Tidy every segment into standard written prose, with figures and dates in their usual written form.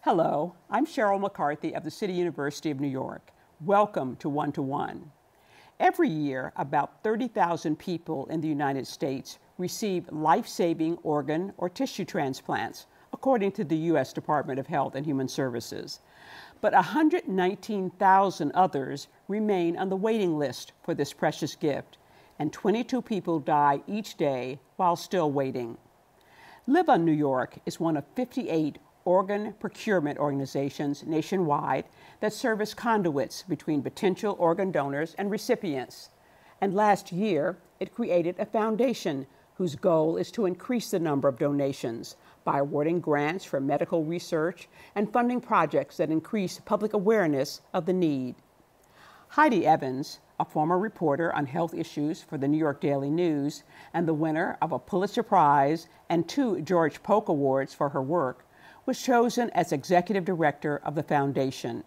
Hello, I'm Sheryl McCarthy of the City University of New York. Welcome to One to One. Every year, about 30,000 people in the United States receive life-saving organ or tissue transplants, according to the U.S. Department of Health and Human Services. But 119,000 others remain on the waiting list for this precious gift, and 22 people die each day while still waiting. Live on New York is one of 58 organ procurement organizations nationwide that serve as conduits between potential organ donors and recipients. And last year, it created a foundation whose goal is to increase the number of donations by awarding grants for medical research and funding projects that increase public awareness of the need. Heidi Evans, a former reporter on health issues for the New York Daily News and the winner of a Pulitzer Prize and 2 George Polk Awards for her work, was chosen as executive director of the foundation.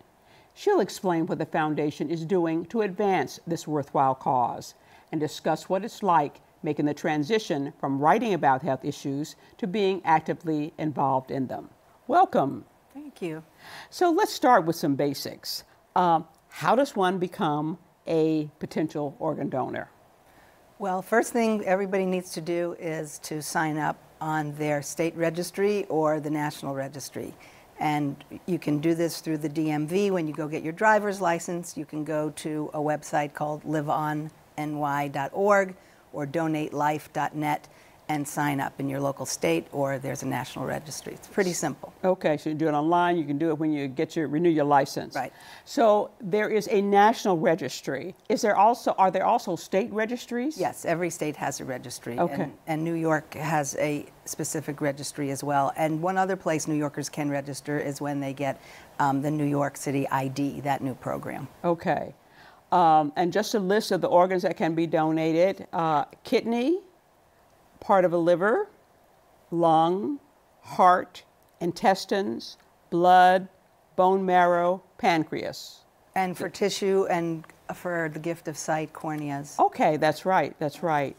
She'll explain what the foundation is doing to advance this worthwhile cause and discuss what it's like making the transition from writing about health issues to being actively involved in them. Welcome. Thank you. So let's start with some basics. How does one become a potential organ donor? Well, first thing everybody needs to do is to sign up on their state registry or the national registry. And you can do this through the DMV when you go get your driver's license. You can go to a website called LiveOnNY.org or donatelife.net and sign up in your local state, or there's a national registry. It's pretty simple. Okay, so you do it online, you can do it when you renew your license. Right. So there is a national registry. Are there also state registries? Yes, every state has a registry. Okay. And New York has a specific registry as well. And one other place New Yorkers can register is when they get the New York City ID, that new program. Okay. And just a list of the organs that can be donated: kidney, part of a liver, lung, heart, intestines, blood, bone marrow, pancreas. And for tissue and for the gift of sight, corneas. Okay, that's right, that's right.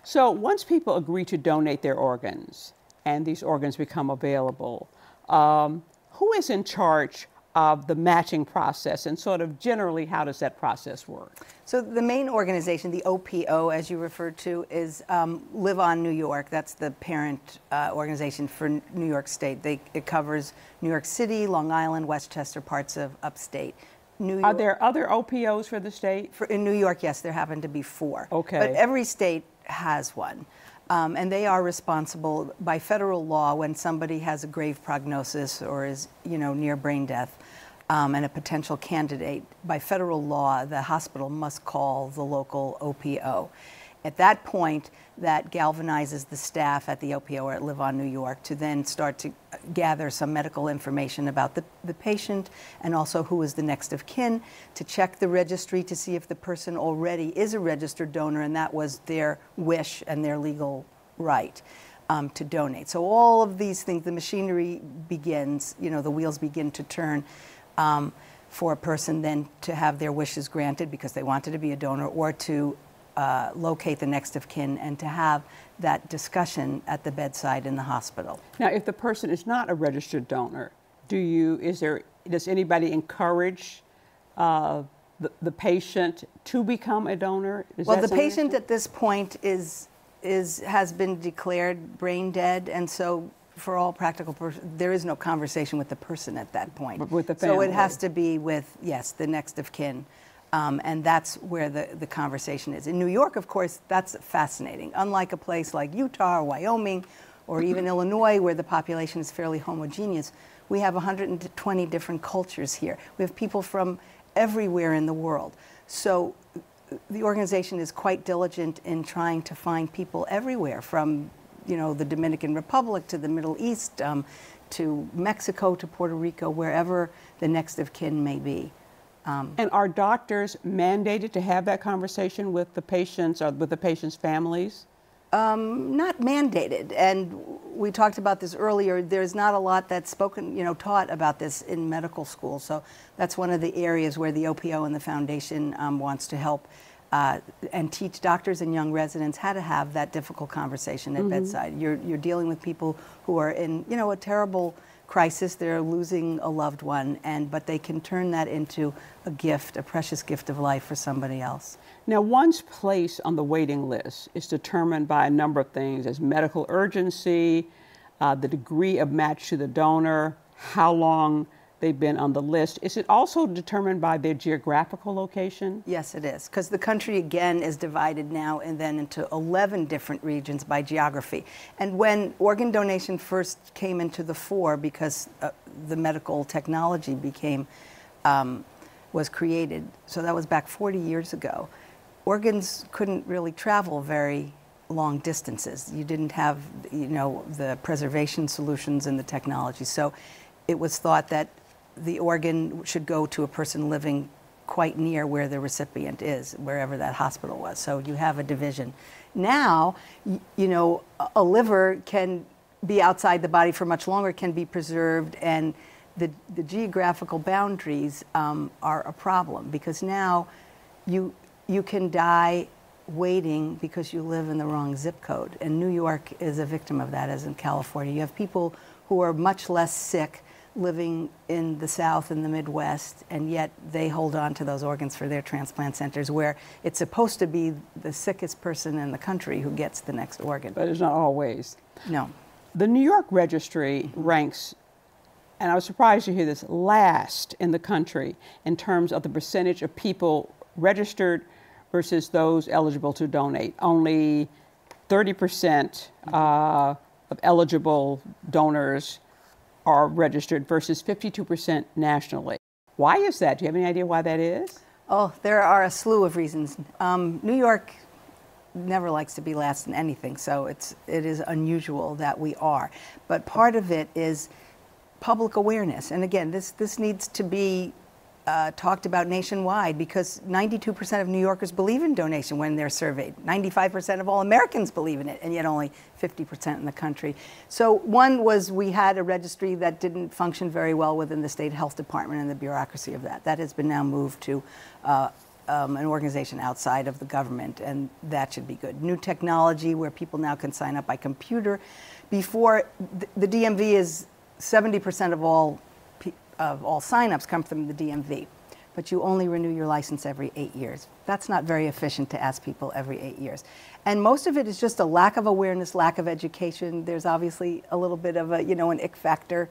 So once people agree to donate their organs and these organs become available, who is in charge of the matching process, and sort of generally how does that process work? So the main organization, the OPO as you referred to, is Live On New York. That's the parent organization for New York State. It covers New York City, Long Island, Westchester, parts of upstate. Are there other OPOs for the state? In New York, yes, there happen to be 4. Okay. But every state has one. And they are responsible by federal law when somebody has a grave prognosis or is, near brain death and a potential candidate. By federal law, the hospital must call the local OPO. At that point, that galvanizes the staff at the OPO or at Live On New York to then start to gather some medical information about the patient and also who is the next of kin, to check the registry to see if the person already is a registered donor and that was their wish and their legal right to donate. So all of these things, the machinery begins, the wheels begin to turn for a person then to have their wishes granted because they wanted to be a donor, or to locate the next of kin and to have that discussion at the bedside in the hospital. Now, if the person is not a registered donor, does anybody encourage the patient to become a donor? Well, the patient at this point has been declared brain dead, and so for all practical purposes, there is no conversation with the person at that point. With the family. So it has to be with, yes, the next of kin. And that's where the conversation is. In New York, of course, that's fascinating. Unlike a place like Utah or Wyoming or even Illinois, where the population is fairly homogeneous, we have 120 different cultures here. We have people from everywhere in the world. So the organization is quite diligent in trying to find people everywhere, from the Dominican Republic to the Middle East, to Mexico, to Puerto Rico, wherever the next of kin may be. And are doctors mandated to have that conversation with the patients or with the patients' families? Not mandated, and we talked about this earlier. There's not a lot that's spoken, taught about this in medical school. So that's one of the areas where the OPO and the foundation wants to help and teach doctors and young residents how to have that difficult conversation at bedside. You're dealing with people who are in, a terrible crisis, they're losing a loved one, but they can turn that into a gift, a precious gift of life for somebody else. Now, one's place on the waiting list is determined by a number of things, as medical urgency, the degree of match to the donor, how long they've been on the list. Is it also determined by their geographical location? Yes, it is, because the country, again, is divided now and then into 11 different regions by geography. And when organ donation first came into the fore, because the medical technology was created, so that was back 40 years ago, organs couldn't really travel very long distances. You didn't have, the preservation solutions and the technology. So it was thought that the organ should go to a person living quite near where the recipient is, wherever that hospital was. So you have a division. Now, a liver can be outside the body for much longer, can be preserved, and the geographical boundaries are a problem, because now you can die waiting because you live in the wrong zip code. And New York is a victim of that, as in California. You have people who are much less sick living in the South and the Midwest, and yet they hold on to those organs for their transplant centers, where it's supposed to be the sickest person in the country who gets the next organ. But it's not always. No. The New York Registry ranks, and I was surprised to hear this, last in the country in terms of the percentage of people registered versus those eligible to donate. Only 30% of eligible donors are registered versus 52% nationally. Why is that? Do you have any idea why that is? Oh, there are a slew of reasons. New York never likes to be last in anything, so it is unusual that we are. But part of it is public awareness. And again, this needs to be talked about nationwide, because 92% of New Yorkers believe in donation when they're surveyed. 95% of all Americans believe in it, and yet only 50% in the country. So one was, we had a registry that didn't function very well within the state health department and the bureaucracy of that. That has been now moved to an organization outside of the government, and that should be good. New technology where people now can sign up by computer. Before, the DMV is 70% of all signups come from the DMV, but you only renew your license every 8 years. That's not very efficient to ask people every 8 years. And most of it is just a lack of awareness, lack of education. There's obviously a little bit of an ick factor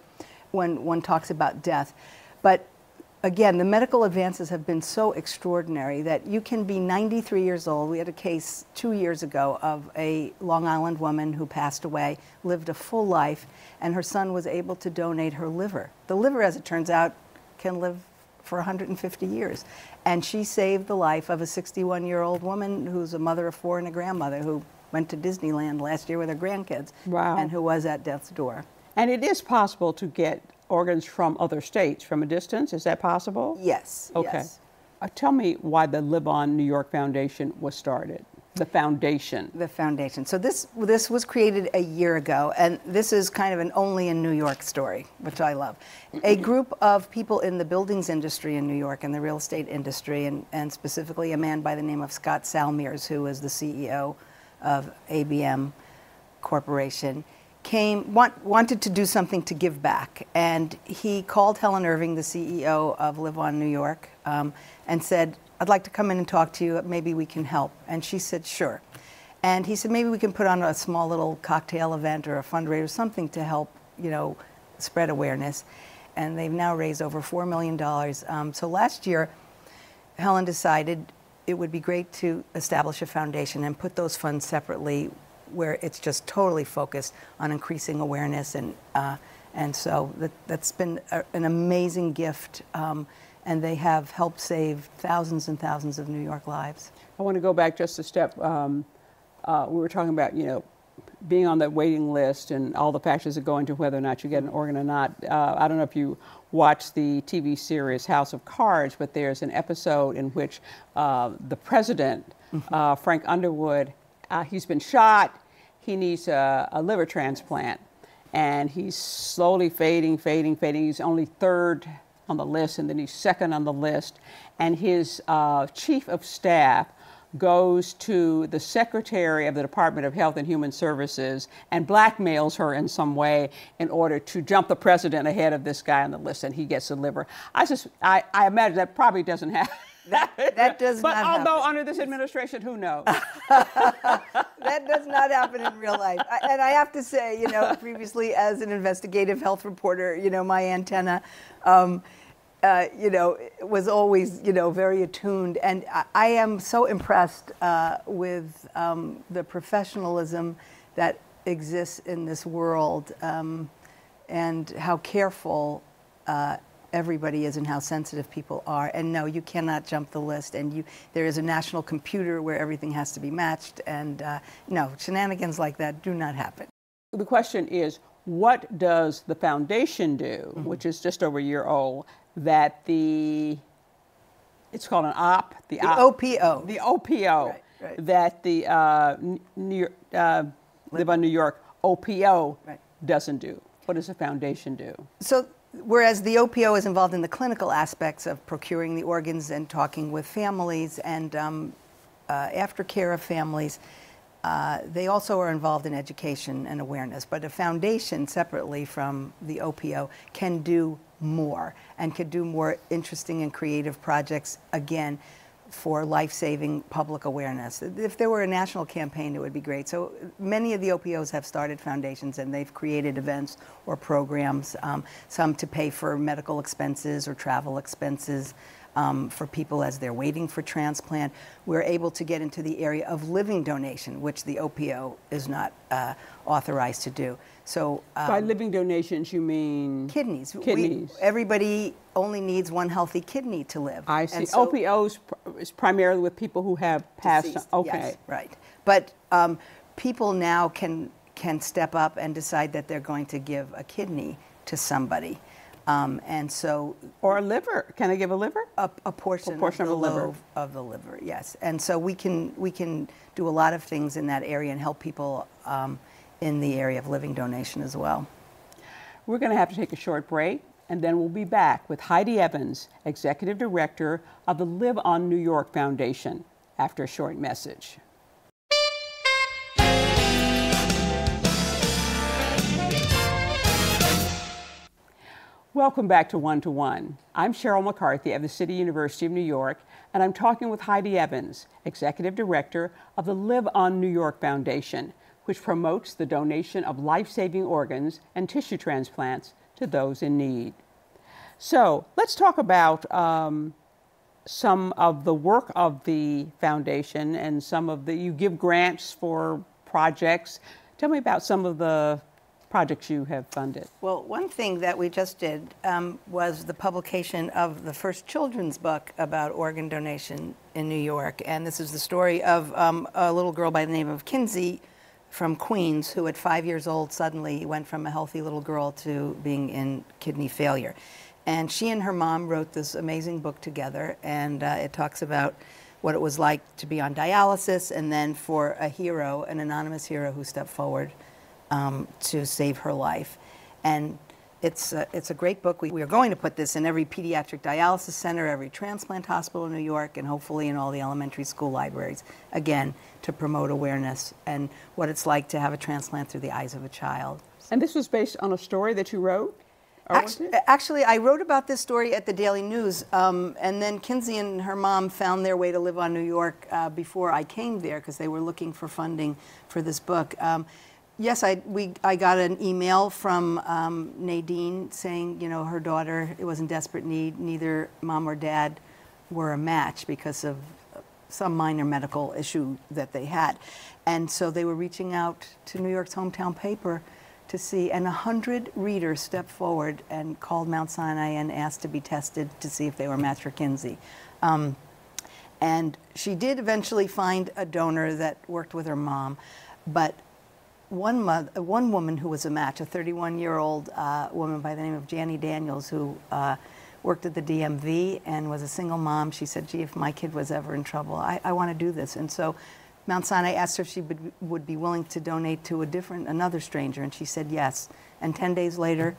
when one talks about death. But again, the medical advances have been so extraordinary that you can be 93 years old. We had a case 2 years ago of a Long Island woman who passed away, lived a full life, and her son was able to donate her liver. The liver, as it turns out, can live for 150 years. And she saved the life of a 61-year-old woman who's a mother of 4 and a grandmother, who went to Disneyland last year with her grandkids. Wow. And who was at death's door. And it is possible to get organs from other states from a distance. Is that possible? Yes. Okay. Yes. Tell me why the LiveOnNY Foundation was started. The foundation. The foundation. So this was created a year ago, and this is kind of an only in New York story, which I love. A group of people in the buildings industry in New York and the real estate industry, and specifically a man by the name of Scott Salmiers, who is the CEO of ABM Corporation, wanted to do something to give back. And he called Helen Irving, the CEO of LiveOnNY, and said, "I'd like to come in and talk to you, maybe we can help." And she said, "Sure." And he said, "Maybe we can put on a small little cocktail event or a fundraiser, something to help, spread awareness." And they've now raised over $4 million. So last year, Helen decided it would be great to establish a foundation and put those funds separately, where it's just totally focused on increasing awareness. And so that's been an amazing gift. And they have helped save thousands and thousands of New York lives. I want to go back just a step. We were talking about, being on the waiting list and all the factors that go into whether or not you get an organ or not. I don't know if you watched the TV series House of Cards, but there's an episode in which the president, Frank Underwood, he's been shot. He needs a liver transplant, and he's slowly fading. He's only third on the list, and then he's second on the list. And his chief of staff goes to the Secretary of the Department of Health and Human Services and blackmails her in some way in order to jump the president ahead of this guy on the list, and he gets the liver. I imagine that probably doesn't happen. That does not happen. But although under this administration, who knows? That does not happen in real life. And I have to say, previously as an investigative health reporter, my antenna, was always, very attuned. And I am so impressed with the professionalism that exists in this world and how careful everybody is and how sensitive people are. And no, you cannot jump the list. And there is a national computer where everything has to be matched. And no, shenanigans like that do not happen. The question is, what does the foundation do, which is just over a year old, that it's called an OP? The OPO. The OPO. Right. That the Live on New York OPO doesn't do. What does the foundation do? So, whereas the OPO is involved in the clinical aspects of procuring the organs and talking with families and aftercare of families, they also are involved in education and awareness. But a foundation, separately from the OPO, can do more and could do more interesting and creative projects, again, for life-saving public awareness. If there were a national campaign, it would be great. So many of the OPOs have started foundations and they've created events or programs, some to pay for medical expenses or travel expenses for people as they're waiting for transplant. We're able to get into the area of living donation, which the OPO is not authorized to do. So by living donations, you mean? Kidneys. Kidneys. Everybody only needs one healthy kidney to live. I see. So, OPOs is primarily with people who have passed. Deceased, okay. Yes, right. But people now can step up and decide that they're going to give a kidney to somebody. And so, or a liver. Can I give a liver? A portion of the lobe of the liver, yes. And so we can do a lot of things in that area and help people in the area of living donation as well. We're going to have to take a short break, and then we'll be back with Heidi Evans, Executive Director of the Live on New York Foundation, after a short message. Welcome back to One to One. I'm Sheryl McCarthy of the City University of New York, and I'm talking with Heidi Evans, Executive Director of the Live on New York Foundation, which promotes the donation of life-saving organs and tissue transplants to those in need. So let's talk about some of the work of the foundation and you give grants for projects. Tell me about some of the projects you have funded. Well, one thing that we just did was the publication of the first children's book about organ donation in New York. And this is the story of a little girl by the name of Kinsey from Queens, who at 5 years old suddenly went from a healthy little girl to being in kidney failure. And she and her mom wrote this amazing book together, and it talks about what it was like to be on dialysis, and then for a hero, an anonymous hero who stepped forward to save her life. And it's a great book. We are going to put this in every pediatric dialysis center, every transplant hospital in New York, and hopefully in all the elementary school libraries, again, to promote awareness and what it's like to have a transplant through the eyes of a child. And this was based on a story that you wrote? Actually, I wrote about this story at the Daily News, and then Kinsey and her mom found their way to Live on New York before I came there, because they were looking for funding for this book. Yes, I got an email from Nadine saying, her daughter was in desperate need. Neither mom or dad were a match because of some minor medical issue that they had. And so they were reaching out to New York's hometown paper to see, and 100 readers stepped forward and called Mount Sinai and asked to be tested to see if they were a match for Kinsey. And she did eventually find a donor that worked with her mom, but one woman who was a match, a 31-year-old woman by the name of Janie Daniels, who worked at the DMV and was a single mom, she said, gee, if my kid was ever in trouble, I want to do this. And so Mount Sinai asked her if she would be willing to donate to another stranger, and she said yes. And 10 days later,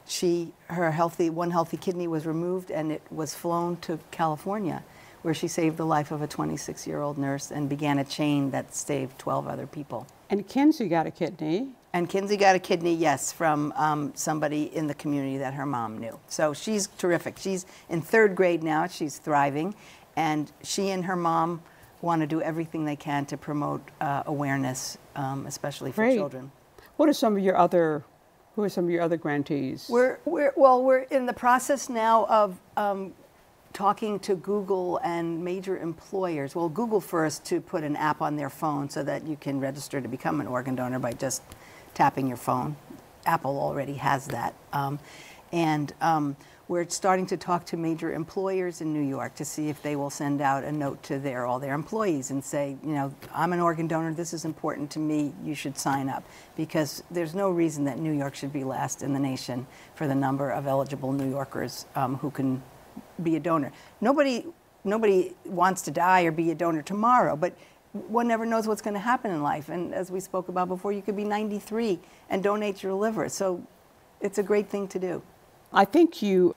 one healthy kidney was removed, and it was flown to California, where she saved the life of a 26-year-old nurse and began a chain that saved 12 other people. And Kinsey got a kidney. And Kinsey got a kidney, yes, from somebody in the community that her mom knew. So she's terrific. She's in 3rd grade now. She's thriving. And she and her mom want to do everything they can to promote awareness, especially for children. What are some of your other, who are some of your other grantees? We're in the process now of talking to Google and major employers. Well, Google first to put an app on their phone so that you can register to become an organ donor by just tapping your phone. Apple already has that. We're starting to talk to major employers in New York to see if they will send out a note to all their employees and say, you know, I'm an organ donor, this is important to me, you should sign up. Because there's no reason that New York should be last in the nation for the number of eligible New Yorkers who can be a donor. Nobody wants to die or be a donor tomorrow, but one never knows what's going to happen in life. And as we spoke about before, you could be 93 and donate your liver. So it's a great thing to do. I think you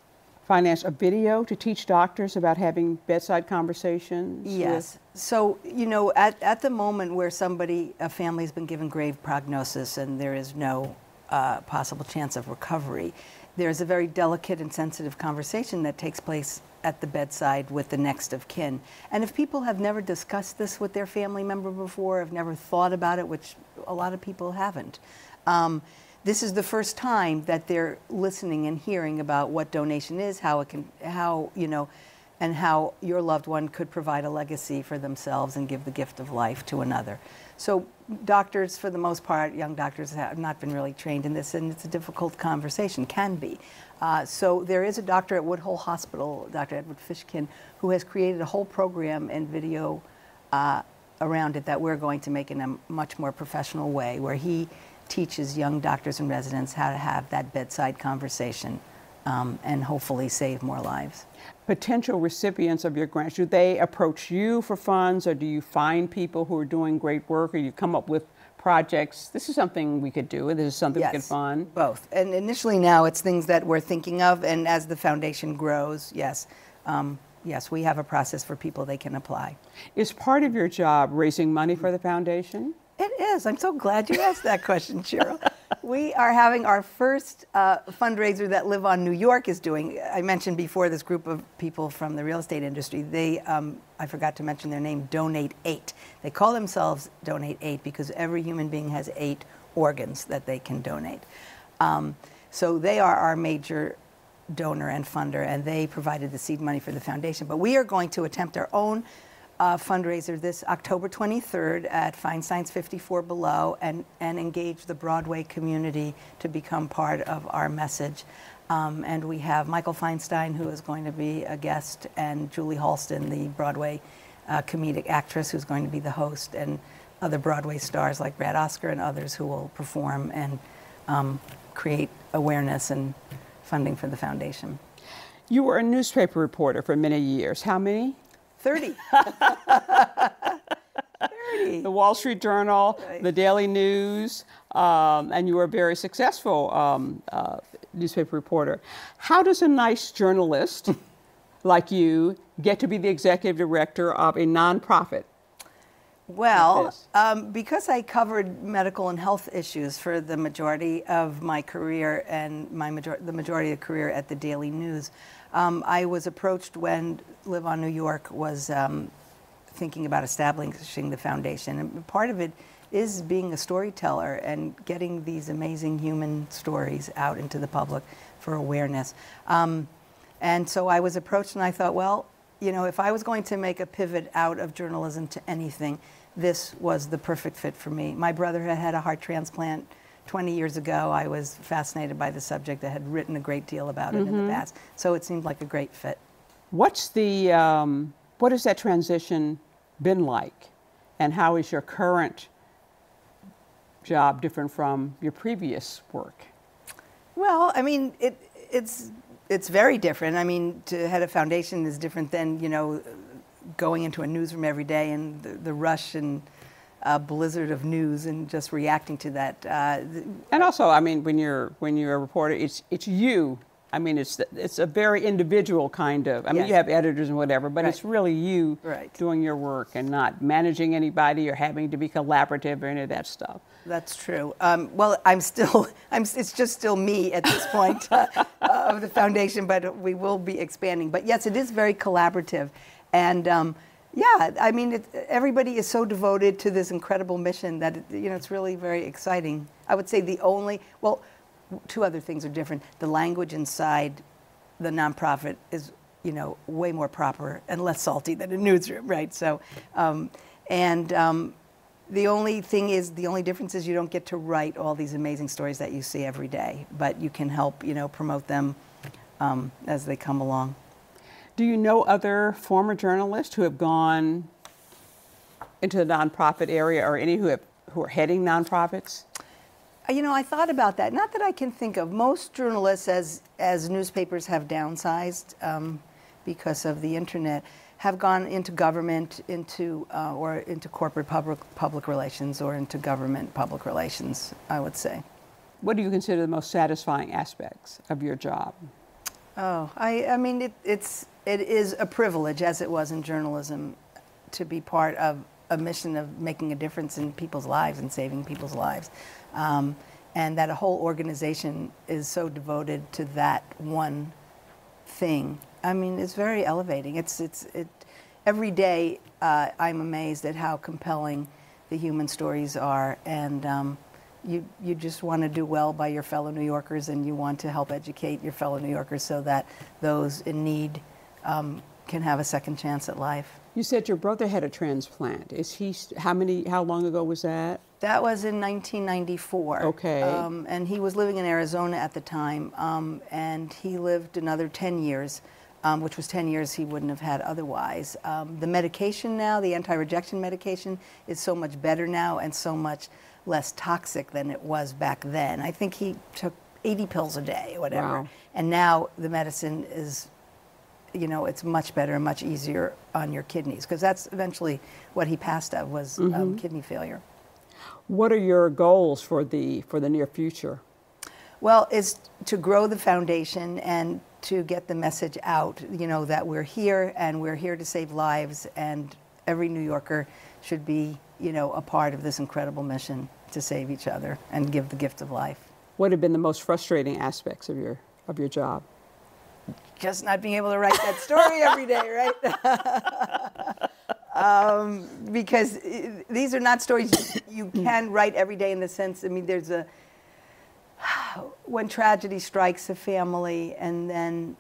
financed a video to teach doctors about having bedside conversations. Yes. So, you know, at the moment where a family's been given grave prognosis and there is no possible chance of recovery, there's a very delicate and sensitive conversation that takes place at the bedside with the next of kin. And if people have never discussed this with their family member before, have never thought about it, which a lot of people haven't, this is the first time that they're listening and hearing about what donation is, how your loved one could provide a legacy for themselves and give the gift of life to another. So doctors, for the most part, young doctors have not been really trained in this, and it's a difficult conversation, can be. So there is a doctor at Woodhull Hospital, Dr. Edward Fishkin, who has created a whole program and video around it that we're going to make in a much more professional way, where he teaches young doctors and residents how to have that bedside conversation and hopefully save more lives. Potential recipients of your grants, do they approach you for funds, or do you find people who are doing great work, or you come up with projects? This is something we could do, and this is something we could fund? Both. And initially now it's things that we're thinking of, and as the foundation grows, yes, we have a process for people they can apply. Is part of your job raising money for the foundation? It is. I'm so glad you asked that question, Sheryl. We are having our first fundraiser that Live On New York is doing. I mentioned before this group of people from the real estate industry. They, I forgot to mention their name, Donate 8. They call themselves Donate 8 because every human being has 8 organs that they can donate. So they are our major donor and funder, and they provided the seed money for the foundation. But we are going to attempt our own fundraiser this October 23rd at Feinstein's 54 Below and engage the Broadway community to become part of our message. And we have Michael Feinstein, who is going to be a guest, and Julie Halston, the Broadway comedic actress, who's going to be the host, and other Broadway stars like Brad Oscar and others who will perform and create awareness and funding for the foundation. You were a newspaper reporter for many years. How many? 30. 30. The Wall Street Journal, right. The Daily News, and you were a very successful newspaper reporter. How does a nice journalist like you get to be the executive director of a nonprofit? Well, because I covered medical and health issues for the majority of my career and the majority of the career at the Daily News, I was approached when Live On New York was thinking about establishing the foundation. And part of it is being a storyteller and getting these amazing human stories out into the public for awareness. And so I was approached and I thought, well, you know, if I was going to make a pivot out of journalism to anything, this was the perfect fit for me. My brother had had a heart transplant 20 years ago. I was fascinated by the subject. I had written a great deal about it in the past. So it seemed like a great fit. What's the, what has that transition been like? And how is your current job different from your previous work? Well, I mean, it's very different. I mean, to head a foundation is different than, you know, going into a newsroom every day and the rush and blizzard of news and just reacting to that. And also, I mean, when you're a reporter, it's you I mean, it's a very individual kind of, I mean, Yes. you have editors and whatever, but Right. it's really you Right. doing your work and not managing anybody or having to be collaborative or any of that stuff. That's true. Well, it's just still me at this point of the foundation, but we will be expanding. But yes, it is very collaborative. And yeah, I mean, everybody is so devoted to this incredible mission that, it's really very exciting. I would say well, two other things are different. The language inside the nonprofit is, way more proper and less salty than a newsroom, right? So, the only difference is you don't get to write all these amazing stories that you see every day, but you can help, promote them as they come along. Do you know other former journalists who have gone into the nonprofit area or any who are heading nonprofits? I thought about that. Not that I can think of. Most journalists, as newspapers have downsized because of the internet, have gone into government, or into corporate public relations, or into government public relations, I would say. What do you consider the most satisfying aspects of your job? Oh, I mean, it is a privilege, as it was in journalism, to be part of a mission of making a difference in people's lives and saving people's lives. And that a whole organization is so devoted to that one thing. I mean, it's very elevating. Every day I'm amazed at how compelling the human stories are, and you just want to do well by your fellow New Yorkers, and you want to help educate your fellow New Yorkers so that those in need can have a second chance at life. You said your brother had a transplant. How long ago was that? That was in 1994. Okay. And he was living in Arizona at the time, and he lived another 10 years, which was 10 years he wouldn't have had otherwise. The medication now, the anti-rejection medication, is so much better now and so much less toxic than it was back then. I think he took 80 pills a day or whatever. Wow. And now the medicine is, it's much better and much easier on your kidneys, because that's eventually what he passed of was kidney failure. What are your goals for the near future? Well, it's to grow the foundation and to get the message out, that we're here and we're here to save lives, and every New Yorker should be, a part of this incredible mission to save each other and give the gift of life. What have been the most frustrating aspects of your job? Just not being able to write that story every day, right? Because these are not stories you can write every day in the sense, I mean, when tragedy strikes a family, and then,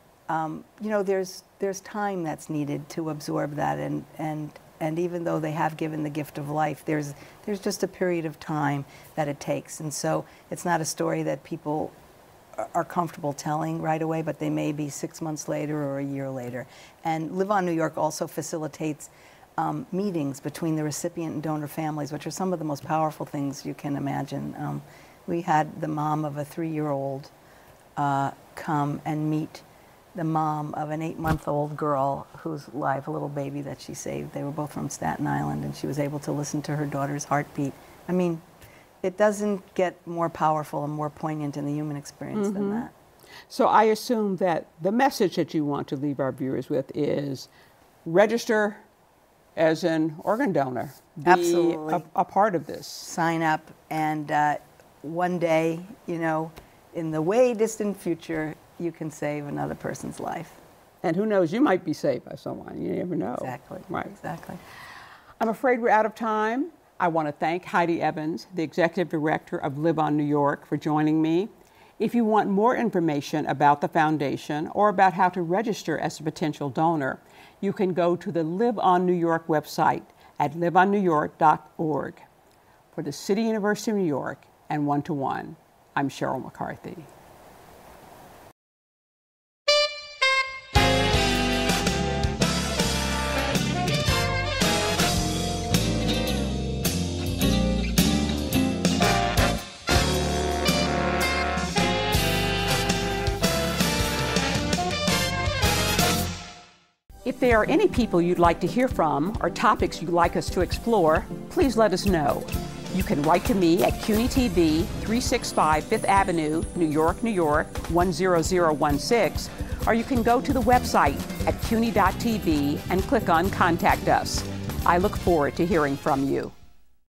there's time that's needed to absorb that, and even though they have given the gift of life, there's just a period of time that it takes. And so it's not a story that people are comfortable telling right away, but they may be 6 months later or a year later. And Live On New York also facilitates meetings between the recipient and donor families, which are some of the most powerful things you can imagine. We had the mom of a 3-year-old come and meet the mom of an 8-month-old girl whose life, a little baby that she saved. They were both from Staten Island, and she was able to listen to her daughter's heartbeat. I mean, it doesn't get more powerful and more poignant in the human experience than that. So I assume that the message that you want to leave our viewers with is register as an organ donor. Be Absolutely. a part of this. Sign up, and one day, in the way distant future, you can save another person's life. And who knows, you might be saved by someone. You never know. Exactly. Right. Exactly. I'm afraid we're out of time. I want to thank Heidi Evans, the Executive Director of Live On New York, for joining me. If you want more information about the foundation or about how to register as a potential donor, you can go to the Live On New York website at liveonnewyork.org. For the City University of New York and One to One, I'm Sheryl McCarthy. If there are any people you'd like to hear from or topics you'd like us to explore, please let us know. You can write to me at CUNY TV, 365 Fifth Avenue, New York, New York, 10016, or you can go to the website at cuny.tv and click on Contact Us. I look forward to hearing from you.